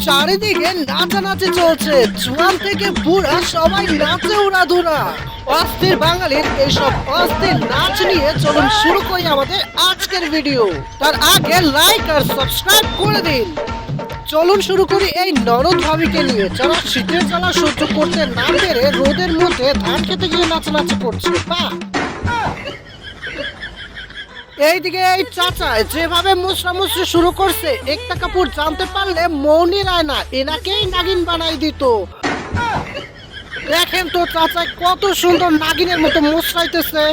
চারিদিকে নাচানাচি চলছে, জোয়ান থেকে বুড়া সবাই নাচে উড়াধুরা। অস্থির বাঙালির এইসব অস্থির নাচ নিয়ে চলুন শুরু করি আমাদের আজকের ভিডিও। তার আগে লাইক আর সাবস্ক্রাইব করে দিন। চলুন শুরু করি এই ননদ ভাবিকে নিয়ে, যারা শীতের জ্বালা সহ্য করতে না পেরে রোদের মধ্যে ধান খেতে গিয়ে নাচানাচি করছে। বাহ! এইদিকে এই চাচা যেভাবে মুসরামুসরি শুরু করছে, একটা কাপড় জানতে পারলে মৌনি রায়না এনাকেই নাগিন বানাই দিত। দেখেন তো চাচা কত সুন্দর নাগিনের মতো মুসরাইতেছে।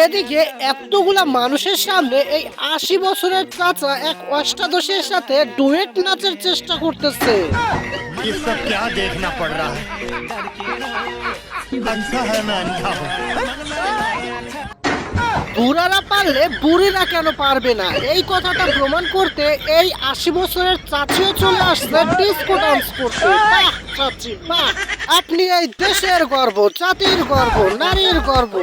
এদিকে এতগুলা মানুষের সামনে এই ৮০ বছরের চাচা এক অষ্টাদশের সাথে ডুয়েট নাচের চেষ্টা করতেছে। ये सब क्या देखना पड़ रहा है? अच्छा है मैं अंधा हूँ। বুড়ারা পারলে বুড়িরা কেন পারবে না, এই কথাটা প্রমাণ করতে এই ৮০ বছরের চাচিও চলে আসছে ডিস্কো ডান্স করতে। বাহ চাচি বাহ! আপনি এই দেশের গর্ব, জাতির গর্ব, নারীর গর্ব।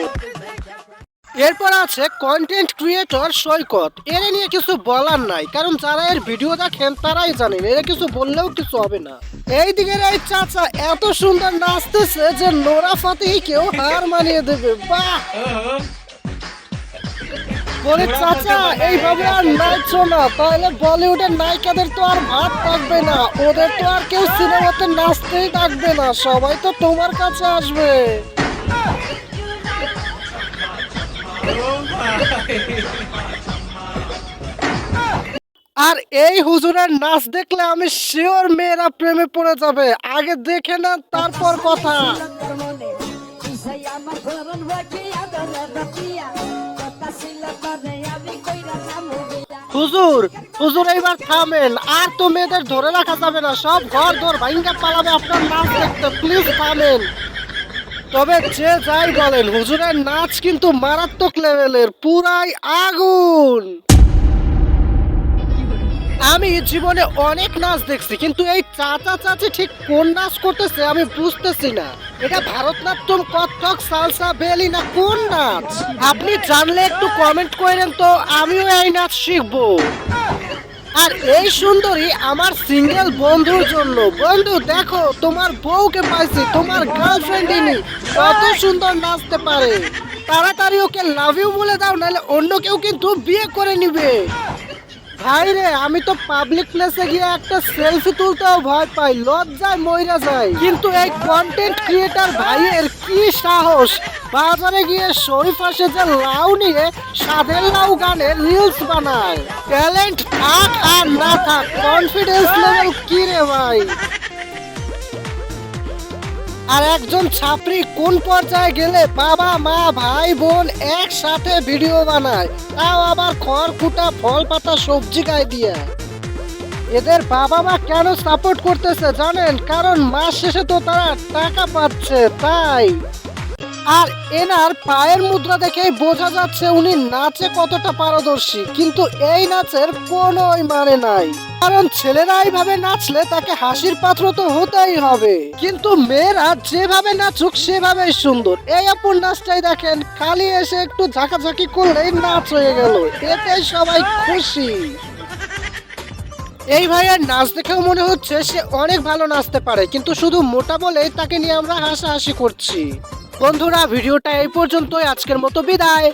এরপর আছে কন্টেন্ট ক্রিয়েটর সৈকত। এর নিয়ে কিছু বলার নাই, কারণ যারা এর ভিডিও দেখেন তারাই জানেন এর কিছু বললেও কিছু হবে না। এই দিকের এই চাচা এত সুন্দর নাচতেছে যে নোরা ফাতেহিকেও হার মানিয়ে দেবে। বাহ! বলে চাচা এইভাবে আর নাচছো না, তাহলে বলিউডের নায়িকাদের তো আর ভাত থাকবে না, ওদের তো আর কেউ সিনেমাতে নাচতেই থাকবে না, সবাই তো তোমার কাছে আসবে। আর এই হুজুরের নাচ দেখলে আমি শিওর মেয়েরা প্রেমে পড়ে যাবে। আগে দেখে না তারপর কথা। হুজুর হুজুর এইবার থামেন, আর তো মেয়েদের ধরে রাখা যাবে না, সব ঘর দর ভাঙ্গা পালাবে আপনার নাচ দেখতে, প্লিজ থামেন। তবে যে যাই বলেন হুজুরের নাচ কিন্তু মারাত্মক লেভেলের, পুরাই আগুন। আমি জীবনে অনেক নাচ দেখছি, কিন্তু এই চাচা চাচি ঠিক কোন নাচ করতেছে আমি বুঝতেছি না। এটা ভারতনাট্যম, কত্থক, সালসা, বেলি না কোন নাচ? আপনি জানলে একটু কমেন্ট করেন তো, আমিও এই নাচ শিখবো। আর এই সুন্দরী আমার সিঙ্গেল বন্ধুর জন্য। বন্ধু দেখো তোমার বউকে পাইছি, তোমার গার্লফ্রেন্ড ইনি কত সুন্দর নাচতে পারে। তাড়াতাড়ি ওকে লাভ ইউ বলে দাও, নাহলে অন্য কেউ কিন্তু বিয়ে করে নিবে। ভাই রে, আমি তো পাবলিক প্লেসে গিয়ে একটা সেলফি তুলতেও ভয় পাই, লজ্জায় মইরা যায়। কিন্তু এই কন্টেন্ট ক্রিয়েটার ভাইয়ের কি সাহস, বাজারে গিয়ে শরীফ আসে যে লাউ নিয়ে সাদের লাউ গানে রিলস বানায়। ট্যালেন্ট থাক আর না থাক, কনফিডেন্স লেভেল কি রে ভাই। আর একজন ছাত্রী কোন পর্যায়ে গেলে বাবা মা ভাই বোন একসাথে ভিডিও বানায়, তাও আবার খড়কুটা ফল পাতা সবজি গায়ে দিয়ে। এদের বাবা মা কেন সাপোর্ট করতেছে জানেন? কারণ মাস শেষে তো তারা টাকা পাচ্ছে তাই। আর এনার পায়ের মুদ্রা দেখেই বোঝা যাচ্ছে উনি নাচে কতটা পারদর্শী, কিন্তু এই নাচের কোনোই মানে নাই। কারণ ছেলেরা এইভাবে নাচলে তাকে হাসির পাত্র তো হতেই হবে, কিন্তু মেয়েরা যেভাবে নাচুক সেভাবেই সুন্দর। এই আপুর নাচটাই দেখেন, খালি এসে একটু ঝাঁকাঝাঁকি করলেই নাচ হয়ে গেল, এতেই সবাই খুশি। এই ভাইয়ের নাচ দেখেও মনে হচ্ছে সে অনেক ভালো নাচতে পারে, কিন্তু শুধু মোটা বলেই তাকে নিয়ে আমরা হাসাহাসি করছি। বন্ধুরা ভিডিওটা এই পর্যন্তই, আজকের মতো বিদায়।